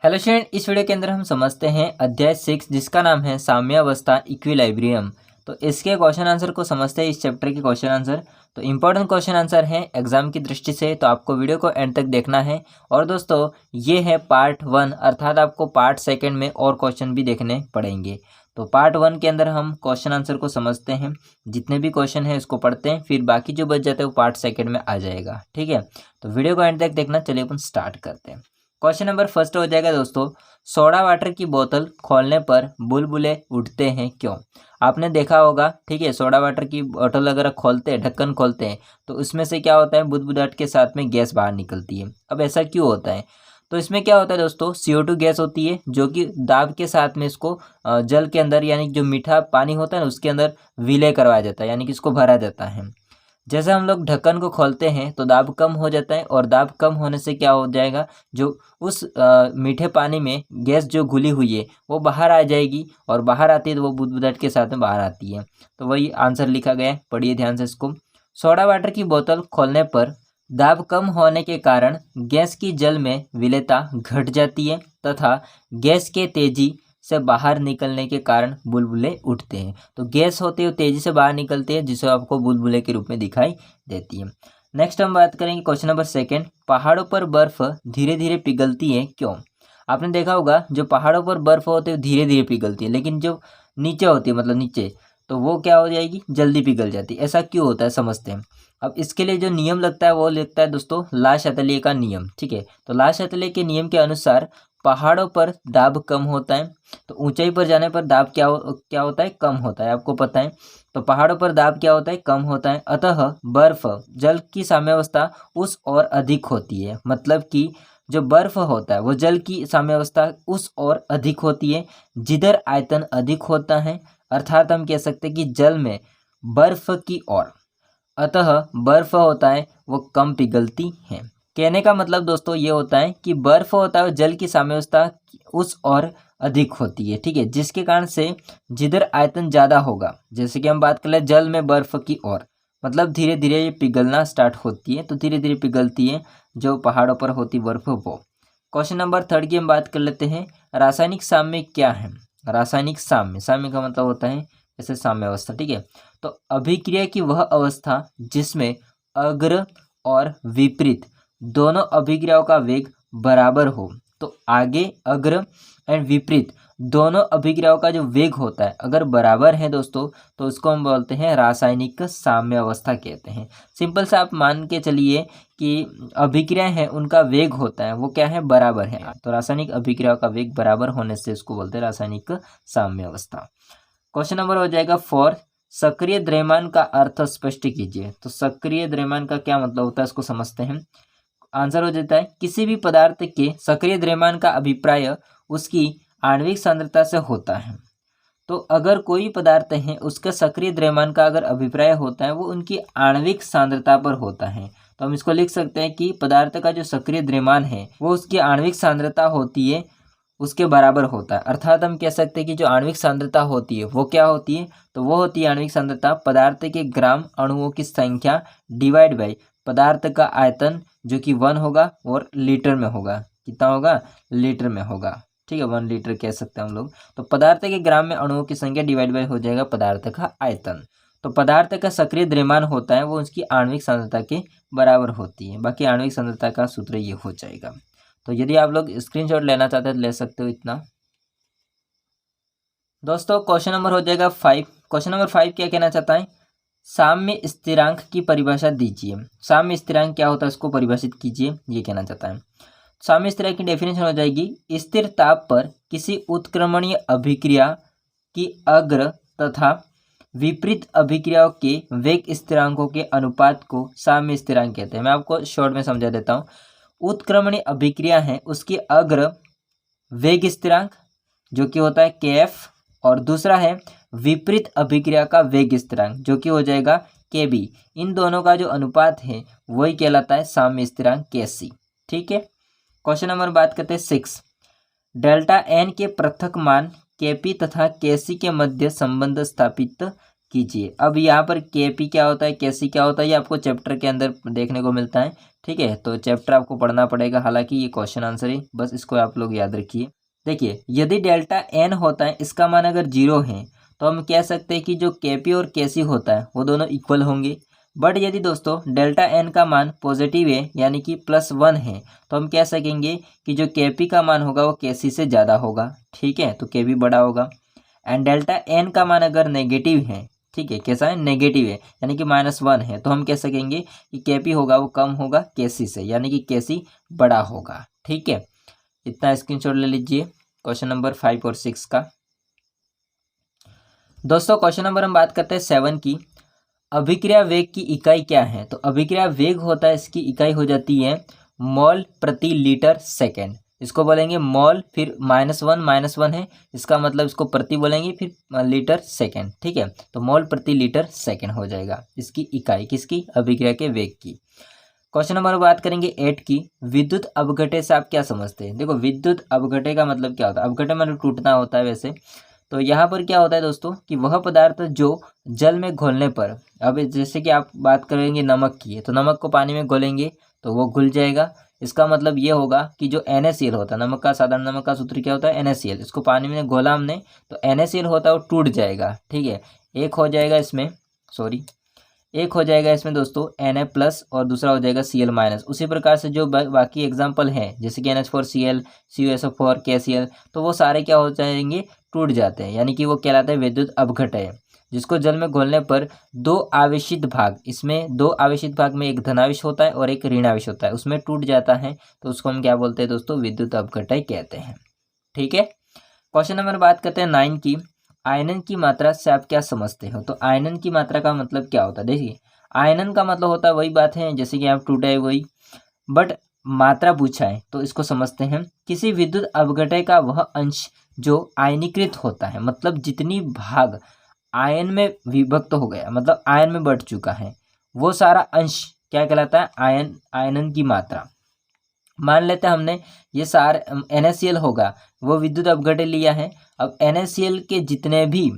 Hello student, इस video के अंदर हम समझते हैं अध्याय 6 जिसका नाम है साम्यावस्था इक्विलिब्रियम। तो इसके क्वेश्चन आंसर को समझते हैं, इस चैप्टर के क्वेश्चन आंसर। तो इंपॉर्टेंट क्वेश्चन आंसर है एग्जाम की दृष्टि से, तो आपको वीडियो को एंड तक देखना है। और दोस्तों ये है पार्ट 1, अर्थात आपको पार्ट 2 में और क्वेश्चन भी देखने पड़ेंगे। तो पार्ट 1 के अंदर हम क्वेश्चन आंसर को समझते हैं, जितने भी क्वेश्चन है उसको पढ़ते हैं, फिर बाकी जो बच जाते हैं वो पार्ट 2 में आ जाएगा। ठीक है, तो वीडियो को एंड तक देखना। चलिए अपन स्टार्ट करते हैं। क्वेश्चन नंबर फर्स्ट हो जाएगा दोस्तों, सोडा वाटर की बोतल खोलने पर बुलबुले उठते हैं क्यों। आपने देखा होगा, ठीक है, सोडा वाटर की बोतल अगर खोलते हैं, ढक्कन खोलते हैं, तो उसमें से क्या होता है, बुदबुदाहट के साथ में गैस बाहर निकलती है। अब ऐसा क्यों होता है, तो इसमें क्या होता है दोस्तों, CO2 गैस होती है जो कि दाब के साथ में इसको जल के अंदर, यानी जो मीठा पानी होता है ना उसके अंदर विलय करवाया जाता है, यानी कि इसको भरा जाता है। जैसे हम लोग ढक्कन को खोलते हैं तो दाब कम हो जाता है, और दाब कम होने से क्या हो जाएगा, जो उस मीठे पानी में गैस जो घुली हुई है वो बाहर आ जाएगी, और बाहर आती है तो वो बुदबुदाहट के साथ में बाहर आती है। तो वही आंसर लिखा गया है, पढ़िए ध्यान से इसको। सोडा वाटर की बोतल खोलने पर दाब कम होने के कारण गैस की जल में विलेयता घट जाती है, तथा गैस के तेजी से बाहर निकलने के कारण बुलबुले उठते हैं। तो गैस होते हुए तेजी से बाहर निकलते हैं, जिसे आपको बुलबुले के रूप में दिखाई देती है। नेक्स्ट हम बात करेंगे क्वेश्चन नंबर 2, पहाड़ों पर बर्फ धीरे धीरे पिघलती है क्यों। आपने देखा होगा जो पहाड़ों पर बर्फ होती है धीरे धीरे पिघलती है, लेकिन जो नीचे होती है, मतलब नीचे, तो वो क्या हो जाएगी, जल्दी पिघल जाती है। ऐसा क्यों होता है समझते हैं। अब इसके लिए जो नियम लगता है वो लगता है दोस्तों ला शातलिए का नियम। ठीक है, तो ला शातलिए के नियम के अनुसार पहाड़ों पर दाब कम होता है, तो ऊंचाई पर जाने पर दाब क्या होता है, कम होता है, आपको पता है। तो पहाड़ों पर दाब क्या होता है, कम होता है। अतः बर्फ जल की साम्यावस्था उस और अधिक होती है, मतलब कि जो बर्फ होता है वो जल की साम्यावस्था उस और अधिक होती है जिधर आयतन अधिक होता है, अर्थात हम कह सकते हैं कि जल में बर्फ की ओर, अतः बर्फ होता है वो कम पिघलती है। कहने का मतलब दोस्तों ये होता है कि बर्फ होता है जल की साम्यावस्था उस और अधिक होती है। ठीक है, जिसके कारण से जिधर आयतन ज़्यादा होगा, जैसे कि हम बात कर ले जल में बर्फ की ओर, मतलब धीरे धीरे ये पिघलना स्टार्ट होती है, तो धीरे धीरे पिघलती है जो पहाड़ों पर होती बर्फ वो। क्वेश्चन नंबर 3 की हम बात कर लेते हैं, रासायनिक साम्य क्या है। रासायनिक साम्य, साम्य का मतलब होता है जैसे साम्यावस्था। ठीक है, तो अभिक्रिया की वह अवस्था जिसमें अग्र और विपरीत दोनों अभिक्रियाओं का वेग बराबर हो। तो आगे अग्र एंड विपरीत दोनों अभिक्रियाओं का जो वेग होता है अगर बराबर है दोस्तों, तो उसको हम बोलते हैं रासायनिक साम्य अवस्था कहते हैं। सिंपल से आप मान के चलिए कि अभिक्रिया है उनका वेग होता है वो क्या है, बराबर है। तो रासायनिक अभिक्रियाओं का वेग बराबर होने से इसको बोलते हैं रासायनिक साम्य अवस्था। क्वेश्चन नंबर हो जाएगा 4, सक्रिय द्रव्यमान का अर्थ स्पष्ट कीजिए। तो सक्रिय द्रव्यमान का क्या मतलब होता है इसको समझते हैं। आंसर हो जाता है, किसी भी पदार्थ के सक्रिय द्रव्यमान का अभिप्राय उसकी आणविक सांद्रता से होता है। तो अगर कोई पदार्थ है उसका सक्रिय द्रव्यमान का अगर अभिप्राय होता है वो उनकी आणविक सांद्रता पर होता है। तो हम इसको लिख सकते हैं कि पदार्थ का जो सक्रिय द्रव्यमान है वो उसकी आणविक सांद्रता होती है उसके बराबर होता है। अर्थात हम कह सकते हैं कि जो आणविक सांद्रता होती है वो क्या होती है, तो वो होती है आणविक सांद्रता पदार्थ के ग्राम अणुओं की संख्या डिवाइड बाई पदार्थ का आयतन, जो कि 1 होगा और लीटर में होगा। कितना होगा, लीटर में होगा। ठीक है, 1 लीटर कह सकते हैं हम लोग। तो पदार्थ के ग्राम में अणुओं की संख्या डिवाइड बाई हो जाएगा पदार्थ का आयतन। तो पदार्थ का सक्रिय द्रव्यमान होता है वो उसकी आणविक सांद्रता के बराबर होती है। बाकी आणविक सांद्रता का सूत्र ये हो जाएगा। तो यदि आप लोग स्क्रीनशॉट लेना चाहते हैं तो ले सकते हो इतना। दोस्तों क्वेश्चन नंबर हो जाएगा 5। क्वेश्चन नंबर 5 क्या कहना चाहता है, साम्य स्थिरांक की परिभाषा दीजिए। साम्य स्थिरांक क्या होता है इसको परिभाषित कीजिए, ये कहना चाहता है। साम्य स्थिरांक की डेफिनेशन हो जाएगी, स्थिर ताप पर किसी उत्क्रमणीय अभिक्रिया की अग्र तथा विपरीत अभिक्रियाओं के वेग स्थिरांकों के अनुपात को साम्य स्थिरांक कहते हैं। मैं आपको शॉर्ट में समझा देता हूँ। उत्क्रमणीय अभिक्रिया है उसकी अग्र वेग स्थिरांक जो कि होता है kf, और दूसरा है विपरीत अभिक्रिया का वेग स्थिरांक जो कि हो जाएगा kb। इन दोनों का जो अनुपात है वही कहलाता है साम्य स्थिरांक kc। ठीक है, क्वेश्चन नंबर बात करते हैं 6, डेल्टा एन के पृथक मान kp तथा kc के मध्य संबंध स्थापित कीजिए। अब यहाँ पर Kp क्या होता है, Kc क्या होता है, ये आपको चैप्टर के अंदर देखने को मिलता है। ठीक है, तो चैप्टर आपको पढ़ना पड़ेगा, हालांकि ये क्वेश्चन आंसर है, बस इसको आप लोग याद रखिए। देखिए, यदि डेल्टा एन होता है, इसका मान अगर 0 है, तो हम कह सकते हैं कि जो Kp और Kc होता है वो दोनों इक्वल होंगे। बट यदि दोस्तों डेल्टा एन का मान पॉजिटिव है, यानी कि +1 है, तो हम कह सकेंगे कि जो Kp का मान होगा वो Kc से ज़्यादा होगा। ठीक है, तो Kp बड़ा होगा। एंड डेल्टा एन का मान अगर नेगेटिव है, ठीक है, कैसा है, नेगेटिव है, यानी कि -1 है, तो हम कह सकेंगे कि Kp होगा वो कम होगा Kc से, यानी कि Kc बड़ा होगा। ठीक है, इतना स्क्रीनशॉट ले लीजिए क्वेश्चन नंबर 5 और 6 का। दोस्तों क्वेश्चन नंबर हम बात करते हैं 7 की। अभिक्रिया वेग की इकाई क्या है? तो अभिक्रिया वेग होता है, इसकी इकाई हो जाती है मोल प्रति लीटर सेकेंड। इसको बोलेंगे मोल, फिर -1 है, इसका मतलब इसको प्रति बोलेंगे, फिर लीटर सेकेंड। ठीक है, तो मोल प्रति लीटर सेकेंड हो जाएगा इसकी इकाई, किसकी, अभिक्रिया के वेग की। क्वेश्चन नंबर बात करेंगे 8 की। विद्युत अपघट्य से आप क्या समझते हैं? देखो, विद्युत अपघट्य का मतलब क्या होता है? अपघट्य मतलब टूटना होता है वैसे। तो यहाँ पर क्या होता है दोस्तों कि वह पदार्थ जो जल में घोलने पर, अब जैसे कि आप बात करेंगे नमक की है, तो नमक को पानी में घोलेंगे तो वो घुल जाएगा। इसका मतलब ये होगा कि जो NaCl होता है, नमक का, साधारण नमक का सूत्र क्या होता है, NaCl। इसको पानी में घोला हमने तो NaCl होता है वो टूट जाएगा। ठीक है, एक हो जाएगा इसमें, सॉरी, एक हो जाएगा इसमें दोस्तों Na+ और दूसरा हो जाएगा Cl-। उसी प्रकार से जो बाकी एग्जाम्पल हैं, जैसे कि NH4Cl, CuSO4, KCl, तो वो सारे क्या हो जाएंगे, टूट जाते हैं, यानी कि वो कहलाता है विद्युत अपघट्य, जिसको जल में घोलने पर दो आवेशित भाग, इसमें दो आवेशित भाग में एक धनावेश होता है और एक ऋणावेश होता है, उसमें टूट जाता है, तो उसको हम क्या बोलते हैं दोस्तों, विद्युत अपघट्य कहते हैं। ठीक है, क्वेश्चन नंबर बात करते हैं 9 की। आयनन की मात्रा से आप क्या समझते हो? तो आयनन की मात्रा का मतलब क्या होता है? देखिए, आयनन का मतलब होता है वही बात है जैसे कि आप टूटा है वही, बट मात्रा पूछा है तो इसको समझते हैं। किसी विद्युत अपघट्य का वह अंश जो आयनीकृत होता है, मतलब जितनी भाग आयन में विभक्त हो गया, मतलब आयन में बढ़ चुका है, वो सारा अंश क्या कहलाता है, आयनन की मात्रा। मान लेते हैं हमने ये सार NaCl होगा, वो विद्युत अपघट्य लिया है। अब NaCl के जितने भी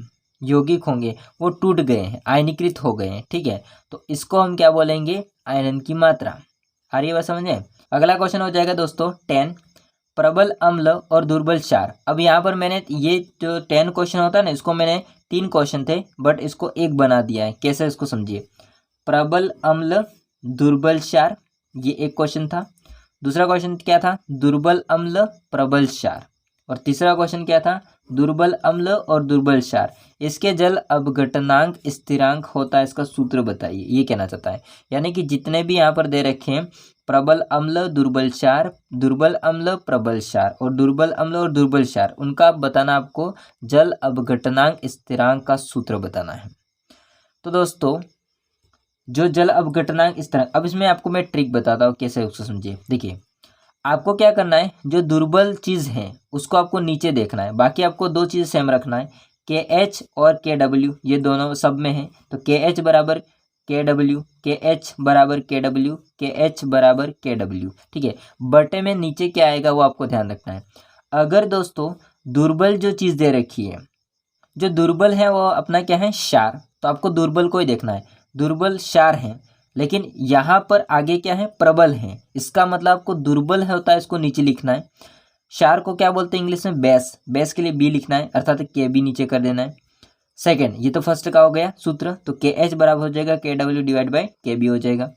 यौगिक होंगे वो टूट गए हैं, आयनीकृत हो गए हैं। ठीक है, तो इसको हम क्या बोलेंगे, आयनन की मात्रा। आ रही है बात समझ में? अगला क्वेश्चन हो जाएगा दोस्तों 10, प्रबल अम्ल और दुर्बल क्षार। अब यहाँ पर मैंने ये जो 10 क्वेश्चन होता है ना, इसको मैंने 3 क्वेश्चन थे बट इसको एक बना दिया है। कैसे, इसको समझिए। प्रबल अम्ल दुर्बल क्षार, ये एक क्वेश्चन था। दूसरा क्वेश्चन क्या था, दुर्बल अम्ल प्रबल क्षार। और तीसरा क्वेश्चन क्या था, दुर्बल अम्ल और दुर्बल क्षार, इसके जल अपघटनांक स्थिरांक होता है, इसका सूत्र बताइए, ये कहना चाहता है। यानी कि जितने भी यहाँ पर दे रखे हैं, प्रबल अम्ल दुर्बल क्षार, दुर्बल अम्ल प्रबल क्षार और दुर्बल अम्ल और दुर्बल क्षार, उनका बताना, आपको जल अपघटनांक स्थिरांक का सूत्र बताना है। तो दोस्तों जो जल अपघटनांक इस तरह, अब इसमें आपको मैं ट्रिक बताता हूँ कैसे, उसको समझिए। देखिए, आपको क्या करना है, जो दुर्बल चीज़ है उसको आपको नीचे देखना है, बाकी आपको दो चीज़ सेम रखना है। KH और KW ये दोनों सब में है, तो KH बराबर KW, KH बराबर KW, KH बराबर KW। ठीक है, बटे में नीचे क्या आएगा वो आपको ध्यान रखना है। अगर दोस्तों दुर्बल जो चीज़ दे रखी है, जो दुर्बल है वो अपना क्या है, क्षार, तो आपको दुर्बल को ही देखना है, दुर्बल क्षार है। लेकिन यहाँ पर आगे क्या है, प्रबल है, इसका मतलब आपको दुर्बल है होता है, इसको नीचे लिखना है। क्षार को क्या बोलते हैं इंग्लिश में, बेस, बेस के लिए B लिखना है, अर्थात KB नीचे कर देना है। सेकेंड, ये तो फर्स्ट का हो गया सूत्र, तो KH बराबर हो जाएगा KW डिवाइड बाई KB हो जाएगा।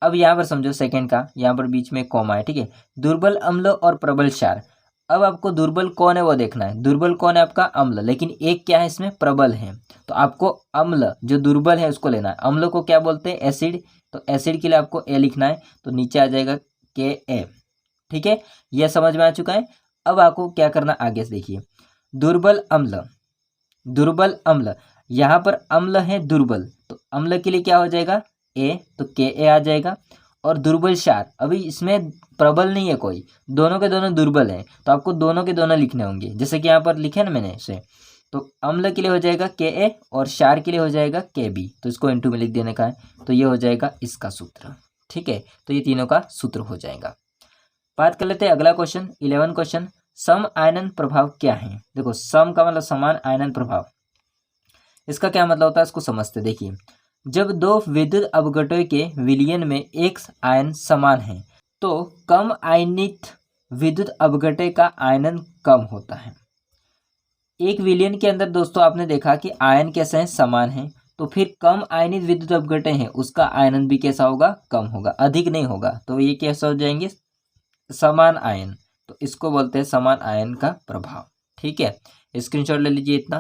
अब यहाँ पर समझो सेकेंड का, यहाँ पर बीच में कॉमा है। ठीक है, दुर्बल अम्ल और प्रबल क्षार। अब आपको दुर्बल कौन है वो देखना है, दुर्बल कौन है आपका, अम्ल, लेकिन एक क्या है इसमें, प्रबल है, तो आपको अम्ल जो दुर्बल है उसको लेना है। अम्ल को क्या बोलते हैं, एसिड, तो एसिड के लिए आपको A लिखना है, तो नीचे आ जाएगा Ka। ठीक है, यह समझ में आ चुका है। अब आपको क्या करना आगे से देखिए, दुर्बल अम्ल, दुर्बल अम्ल, यहाँ पर अम्ल है दुर्बल, तो अम्ल के लिए क्या हो जाएगा, A, तो Ka आ जाएगा। और दुर्बल क्षार, अभी इसमें प्रबल नहीं है कोई, दोनों के दोनों दुर्बल हैं, तो आपको दोनों के दोनों लिखने होंगे, जैसे कि यहाँ पर लिखे ना मैंने इसे। तो अम्ल के लिए हो जाएगा Ka और क्षार के लिए हो जाएगा Kb, तो इसको इनटू में लिख देने का है, तो ये हो जाएगा इसका सूत्र। ठीक है, तो ये तीनों का सूत्र हो जाएगा। बात कर लेते हैं अगला क्वेश्चन 11 क्वेश्चन, सम आयनन प्रभाव क्या है? देखो, सम का मतलब समान, आयनन प्रभाव, इसका क्या मतलब होता है इसको समझते। देखिए, जब दो विद्युत अपघटों के विलयन में एक आयन समान है तो कम आयनित विद्युत अपघटे का आयनन कम होता है। एक विलयन के अंदर दोस्तों आपने देखा कि आयन कैसे हैं, समान हैं, तो फिर कम आयनित विद्युत अपघटे हैं उसका आयनन भी कैसा होगा, कम होगा, अधिक नहीं होगा। तो ये कैसे हो जाएंगे, समान आयन। तो इसको बोलते हैं समान आयन का प्रभाव। ठीक है, स्क्रीनशॉट ले लीजिए इतना।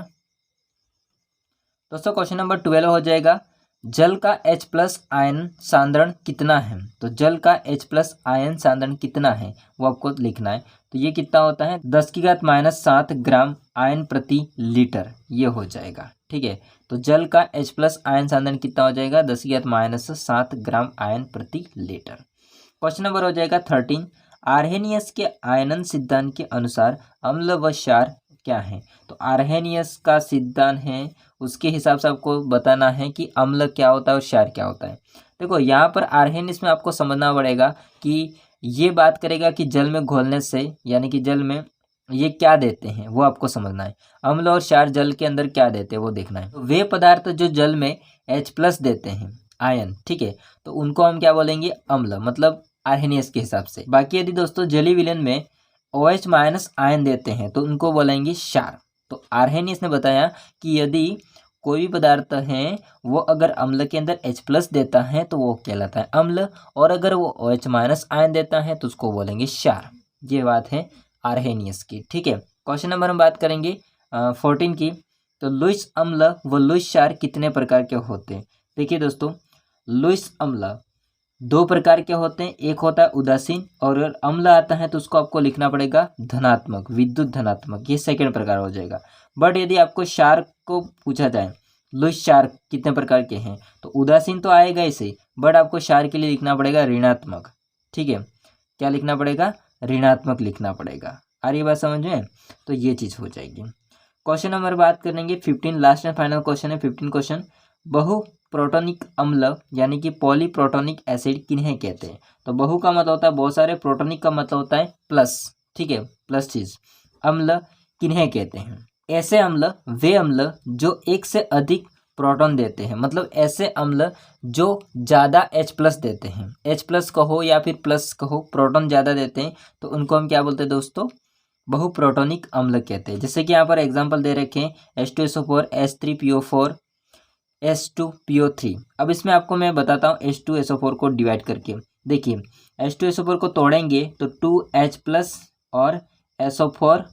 दोस्तों क्वेश्चन नंबर 12 हो जाएगा, जल का H+ आयन सांद्रण कितना है। तो जल का H+ आयन सांद्रण कितना है वो आपको लिखना है। तो ये कितना होता है, 10⁻⁷ ग्राम आयन प्रति लीटर, ये हो जाएगा। ठीक है, तो जल का H+ आयन सांद्रण कितना हो जाएगा, 10⁻⁷ ग्राम आयन प्रति लीटर। क्वेश्चन नंबर हो जाएगा 13, आर्हेनियस के आयनन सिद्धांत के अनुसार अम्ल व क्षार क्या है। तो आर्हेनियस का सिद्धांत है, उसके हिसाब से आपको बताना है कि अम्ल क्या होता है और क्षार क्या होता है। देखो यहाँ पर आर्हेनियस में आपको समझना पड़ेगा कि ये बात करेगा कि जल में घोलने से, यानी कि जल में ये क्या देते हैं वो आपको समझना है। अम्ल और क्षार जल के अंदर क्या देते हैं वो देखना है। तो वे पदार्थ जो जल में H+ देते हैं आयन, ठीक है, तो उनको हम क्या बोलेंगे, अम्ल, मतलब आर्हेनियस के हिसाब से। बाकी यदि दोस्तों जलीय विलयन में OH- आयन देते हैं तो उनको बोलेंगे क्षार। तो आर्हेनियस ने बताया कि यदि कोई भी पदार्थ है वो अगर अम्ल के अंदर H+ देता है तो वो कहलाता है अम्ल, और अगर वो OH- आयन देता है तो उसको बोलेंगे क्षार। ये बात है आर्हेनियस की। ठीक है, क्वेश्चन नंबर हम बात करेंगे 14 की। तो लुईस अम्ल व लुईस क्षार कितने प्रकार के होते हैं। देखिए दोस्तों, लुईस अम्ल 2 प्रकार के होते हैं, एक होता है उदासीन, और अगर अम्ल आता है तो उसको आपको लिखना पड़ेगा धनात्मक, विद्युत धनात्मक, ये सेकंड प्रकार हो जाएगा। बट यदि आपको क्षार को पूछा जाए लुईस क्षार कितने प्रकार के हैं, तो उदासीन तो आएगा ही सही, बट आपको क्षार के लिए लिखना पड़ेगा ऋणात्मक। ठीक है, क्या लिखना पड़ेगा, ऋणात्मक लिखना पड़ेगा। आ रही बात समझ में, तो ये चीज़ हो जाएगी। क्वेश्चन नंबर बात करेंगे 15, लास्ट एंड फाइनल क्वेश्चन है 15 क्वेश्चन। बहु प्रोटोनिक अम्ल यानी कि पॉलीप्रोटोनिक एसिड किन्हें कहते हैं। तो बहु का मतलब होता है बहुत सारे, प्रोटोनिक का मतलब होता है प्लस। ठीक है, प्लस चीज। अम्ल किन्हें कहते हैं, ऐसे अम्ल वे अम्ल जो एक से अधिक प्रोटॉन देते हैं, मतलब ऐसे अम्ल जो ज़्यादा H+ देते हैं, H+ कहो या फिर प्लस कहो, प्रोटॉन ज़्यादा देते हैं, तो उनको हम क्या बोलते हैं दोस्तों, बहुप्रोटोनिक अम्ल कहते हैं। जैसे कि यहाँ पर एग्जांपल दे रखे हैं H2SO4, H3PO4, H2PO3। अब इसमें आपको मैं बताता हूँ H2SO4 को डिवाइड करके। देखिए, H2SO4 को तोड़ेंगे तो 2H+ और SO4-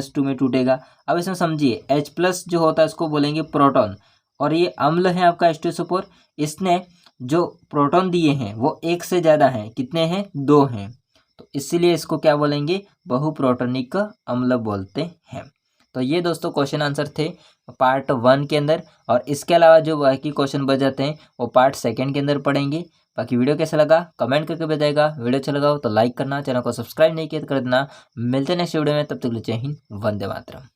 2 में टूटेगा। अब इसमें समझिए H+ जो होता है उसको बोलेंगे प्रोटॉन, और ये अम्ल है आपका H2SO4, इसने जो प्रोटॉन दिए हैं वो एक से ज़्यादा हैं, कितने हैं, 2 हैं, तो इसीलिए इसको क्या बोलेंगे, बहुप्रोटोनिक अम्ल बोलते हैं। तो ये दोस्तों क्वेश्चन आंसर थे पार्ट 1 के अंदर, और इसके अलावा जो बाकी क्वेश्चन बच जाते हैं वो पार्ट 2 के अंदर पढ़ेंगे। बाकी वीडियो कैसा लगा कमेंट करके बताइएगा, वीडियो अच्छा लगा हो तो लाइक करना, चैनल को सब्सक्राइब नहीं किया तो कर देना। मिलते हैं नेक्स्ट वीडियो में, तब तक के लिए जय हिंद, वंदे मातरम।